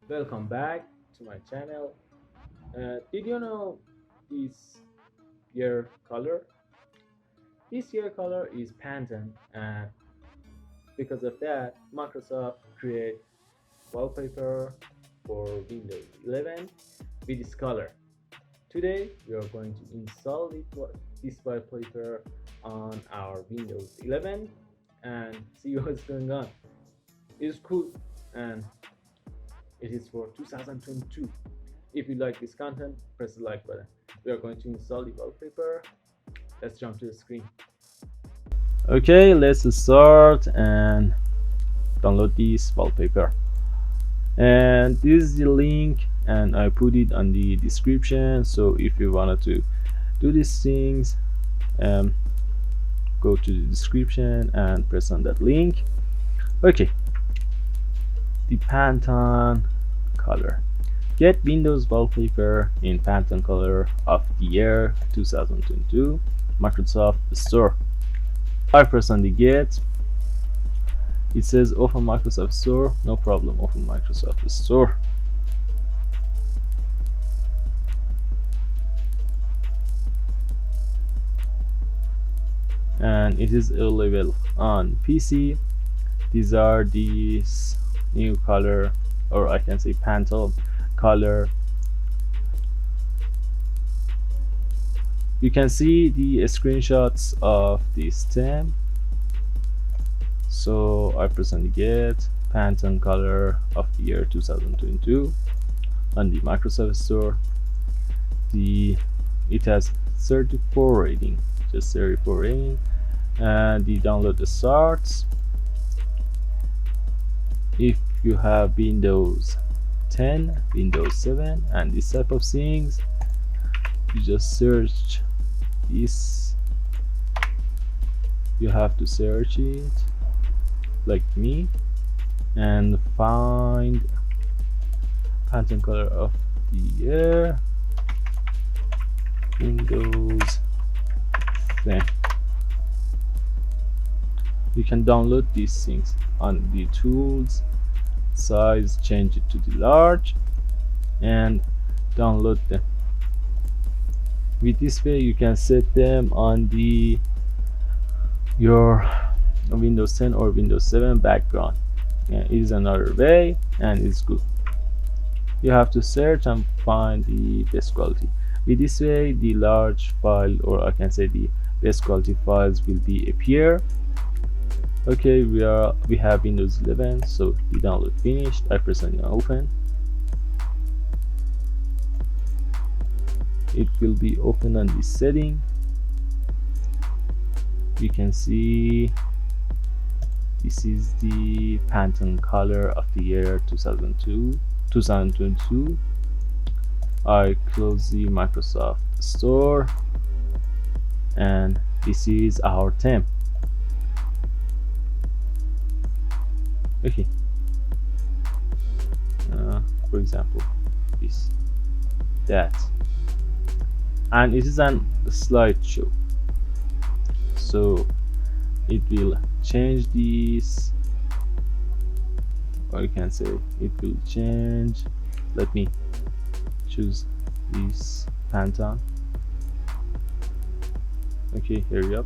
Welcome back to my channel. Did you know this year color? This year color is Pantone, and because of that, Microsoft create wallpaper for Windows 11 with this color. Today, we are going to install this wallpaper on our Windows 11 and see what's going on. It's cool and it is for 2022. If you like this content, press the like button. We are going to install the wallpaper. Let's jump to the screen. Okay, let's start and download this wallpaper. And this is the link, and I put it on the description. So if you wanted to do these things, go to the description and press on that link. Okay, the Pantone color. Get Windows wallpaper in Pantone color of the year 2022 Microsoft Store. I press on the get. It says open Microsoft Store. No problem, open Microsoft Store. And it is available on PC. These are these new color, or I can say Pantone color. You can see the screenshots of this theme. So I present get Pantone color of the year 2022 on the Microsoft Store. It has 34 rating, just 34 rating, and the download starts. If you have Windows 10, Windows 7, and this type of things, you just search this. You have to search it like me and find Pantone color of the year Windows 10. You can download these things on the tools, size, change it to the large, and download them. With this way, you can set them on your Windows 10 or Windows 7 background. It is another way, and it's good. You have to search and find the best quality. With this way, the large file, or I can say the best quality files, will be appear. Okay, we have Windows 11, so the download finished. I press on open. It will be open on this setting. You can see this is the Pantone color of the year 2022. I close the Microsoft Store, and this is our theme. Okay, for example, that, and it is a slideshow, so it will change this, or you can say it will change. Let me choose this Pantone. Okay, here we go.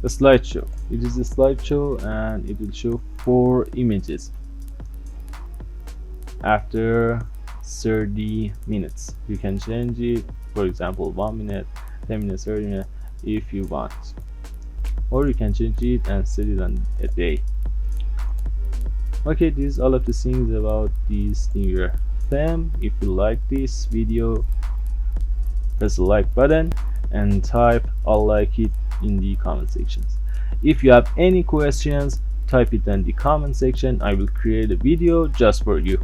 A slideshow. It is a slideshow, and it will show 4 images after 30 minutes. You can change it, for example, 1 minute, 10 minutes, 30 minutes if you want, or you can change it and set it on a day. Okay, this is all of the things about this new year theme. If you like this video, press the like button and type I like it in the comment sections. If you have any questions, type it in the comment section. I will create a video just for you.